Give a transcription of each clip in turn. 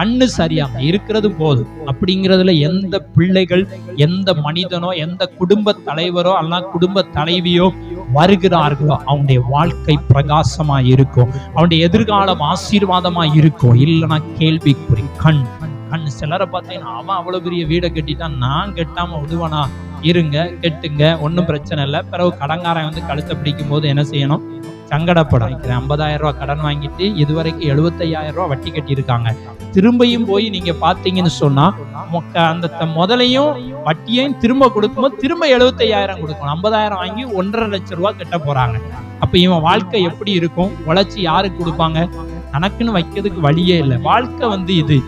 கண்ணு சரியாம இருக்கிறது போதும் அப்படிங்கிறதுல எந்த பிள்ளைகள், எந்த மனிதனோ, எந்த குடும்ப தலைவரோ அல்ல குடும்ப தலைவியோ வருகிறார்களோ அவனுடைய வாழ்க்கை பிரகாசமா இருக்கும், அவனுடைய எதிர்காலம் ஆசீர்வாதமா இருக்கும். இல்லைன்னா கேள்விக்குறி. கண் சிலரை பார்த்தீங்கன்னா அவன் அவ்வளவு பெரிய வீடை கட்டிட்டான், நான் கட்டாம விடுவனா? இருங்க, கெட்டுங்க, ஒன்றும் பிரச்சனை இல்லை. பிறகு கடன்காரன் வந்து கழுத்தை பிடிக்கும் போது என்ன செய்யணும்? சங்கடப்படும். 50,000 ரூபாய் கடன் வாங்கிட்டு இதுவரைக்கும் 75,000 ரூபாய் வட்டி கட்டியிருக்காங்க. திரும்பியும் போய் நீங்க பாத்தீங்கன்னு சொன்னா அந்த முதலையும் வட்டியையும் திரும்ப கொடுக்கும்போது திரும்ப 75,000 கொடுக்கணும். 50,000 வாங்கி 1.5 லட்சம் ரூபாய் கட்ட போறாங்க. அப்ப இவன் வாழ்க்கை எப்படி இருக்கும்? உழைச்சி யாருக்கு கொடுப்பாங்க? தனக்குன்னு வைக்கிறதுக்கு வழியே இல்லை. வாழ்க்கை வந்து இது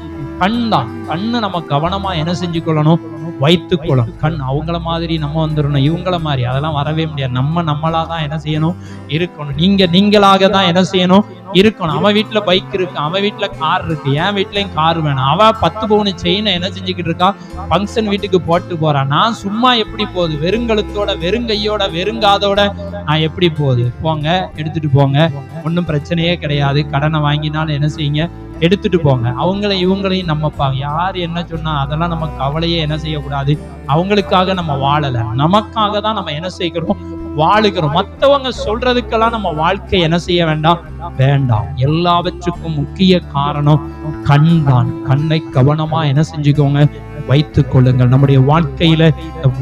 கண் தான். கண்ணு நம்ம கவனமா என்ன செஞ்சு கொள்ளணும்? வைத்துக்கொள்ளும். கண் அவங்கள மாதிரி நம்ம வந்துடணும், இவங்கள மாதிரி அதெல்லாம் வரவே முடியாது. நம்மளாதான் என்ன செய்யணும்? இருக்கணும். நீங்களாக தான் என்ன செய்யணும்? இருக்கணும். அவன் வீட்டுல பைக் இருக்கு, அவன் வீட்டுல கார் இருக்கு, என் வீட்லயும் கார் வேணும். அவ 10 பவுன் செயினை என்ன செஞ்சுக்கிட்டு இருக்கா? ஃபங்க்ஷன் வீட்டுக்கு போட்டு போறான். நான் சும்மா எப்படி போகுது? வெறுங்கழுத்தோட, வெறுங்கையோட, வெறுங்காதோட நான் எப்படி போகுது? போங்க, எடுத்துட்டு போங்க, ஒன்றும் பிரச்சனையே கிடையாது. கடனை வாங்கினாலும் என்ன செய்யுங்க? எடுத்துட்டு போங்க. இவங்களையும் நம்ம யார் என்ன சொன்னா அதெல்லாம் நம்ம கவலையே என்ன செய்யக்கூடாது. அவங்களுக்காக நம்ம வாழல, நமக்காக தான் நம்ம என்ன செய்கிறோம்? வாழுகிறோம். மற்றவங்க சொல்றதுக்கெல்லாம் நம்ம வாழ்க்கை என்ன செய்ய வேண்டாம். எல்லாவற்றுக்கும் முக்கிய காரணம் கண் தான். கண்ணை கவனமா என்ன செஞ்சுக்கோங்க? வைத்துக் கொள்ளுங்கள். நம்முடைய வாழ்க்கையில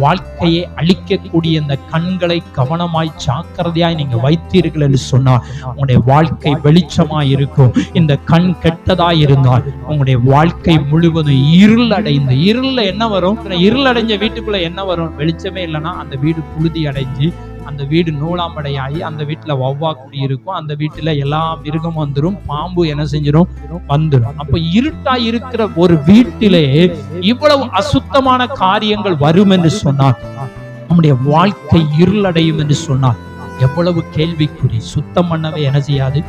வாழ்க்கையை அழிக்கக்கூடிய இந்த கண்களை கவனமாய் ஜாக்கிரதையாய் நீங்க வைத்தீர்கள் என்று சொன்னால் உங்களுடைய வாழ்க்கை வெளிச்சமாய் இருக்கும். இந்த கண் கெட்டதாய் இருந்தால் உங்களுடைய வாழ்க்கை முழுவதும் இருள என்ன வரும்? இருளடைஞ்ச வீட்டுக்குள்ள என்ன வரும்? வெளிச்சமே இல்லைன்னா அந்த வீடு புழுதி அடைஞ்சு, அந்த வீடு நூலாம்படையாகி, அந்த வீட்டுல வௌவா குடி இருக்கும், அந்த வீட்டுல எல்லா மிருகம் வந்துடும், பாம்பு என்ன செஞ்சிடும்? வந்துடும். அப்ப இருட்டா இருக்கிற ஒரு வீட்டிலே இவ்வளவு அசுத்தமான காரியங்கள் வரும் என்று சொன்னால், நம்முடைய வாழ்க்கை இருளடையும் என்று சொன்னால் எவ்வளவு கேள்விக்குறி. சுத்தம் பண்ணவே என்ன செய்யாது?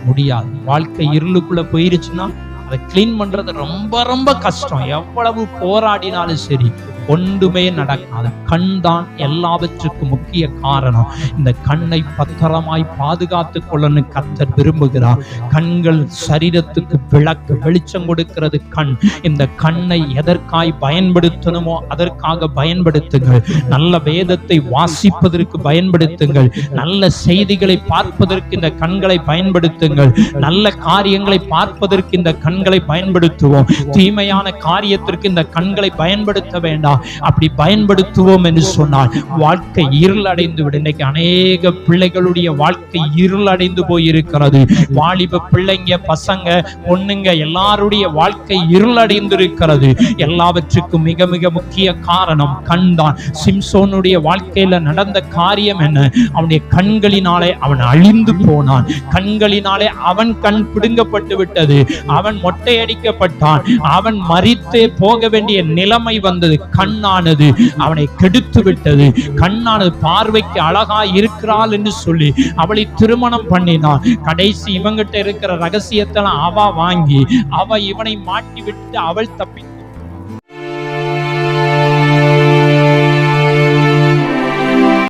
முடியாது. வாழ்க்கை இருளுக்குள்ள போயிருச்சுன்னா அதை கிளீன் பண்றது ரொம்ப ரொம்ப கஷ்டம். எவ்வளவு போராடினாலும் சரி ஒன்றுமே நடக்காது. கண் தான் எல்லாவற்றுக்கும் முக்கிய காரணம். இந்த கண்ணை பத்திரமாய் பாதுகாத்து கொள்ளணும் கர்த்தர் விரும்புகிறார். கண்கள் சரீரத்துக்கு விளக்கு, வெளிச்சம் கொடுக்கிறது கண். இந்த கண்ணை எதற்காய் பயன்படுத்தணுமோ அதற்காக பயன்படுத்துங்கள். நல்ல வேதத்தை வாசிப்பதற்கு பயன்படுத்துங்கள். நல்ல செய்திகளை பார்ப்பதற்கு இந்த கண்களை பயன்படுத்துங்கள். நல்ல காரியங்களை பார்ப்பதற்கு இந்த கண்களை பயன்படுத்துவோம். தீமையான காரியத்திற்கு இந்த கண்களை பயன்படுத்த வேண்டாம். அப்படி பயன்படுத்துவோம் என்று சொன்னால் வாழ்க்கை இருளடைந்து விடும். இன்னைக்கு அநேக பிள்ளைகளுடைய வாழ்க்கை இருளடைந்து போயிருக்கிறது. வாலிப பிள்ளைங்க, பசங்க, பொண்ணுங்க எல்லாருடைய வாழ்க்கை இருளடைந்து இருக்கிறது. எல்லாவற்றுக்கும் மிக மிக முக்கிய காரணம் கண் தான். சிம்சோனுடைய வாழ்க்கையில நடந்த காரியம் என்ன? அவனுடைய கண்களினாலே அவன் அழிந்து போனான். கண்களினாலே அவன் கண் பிடுங்கப்பட்டு விட்டது. அவன் மொட்டையடிக்கப்பட்டான். அவன் மரித்தே போக வேண்டிய நிலைமை வந்தது. கண்ணானது அவனை கெடுத்து விட்டது. கண்ணானது பார்வைக்கு அழகாய் இருக்கிறாள் என்று சொல்லி அவளை திருமணம் பண்ணினான். கடைசி இவங்கிட்ட இருக்கிற ரகசியத்தெல்லாம் அவ வாங்கி அவ இவனை மாட்டி விட்டு அவள் தப்பி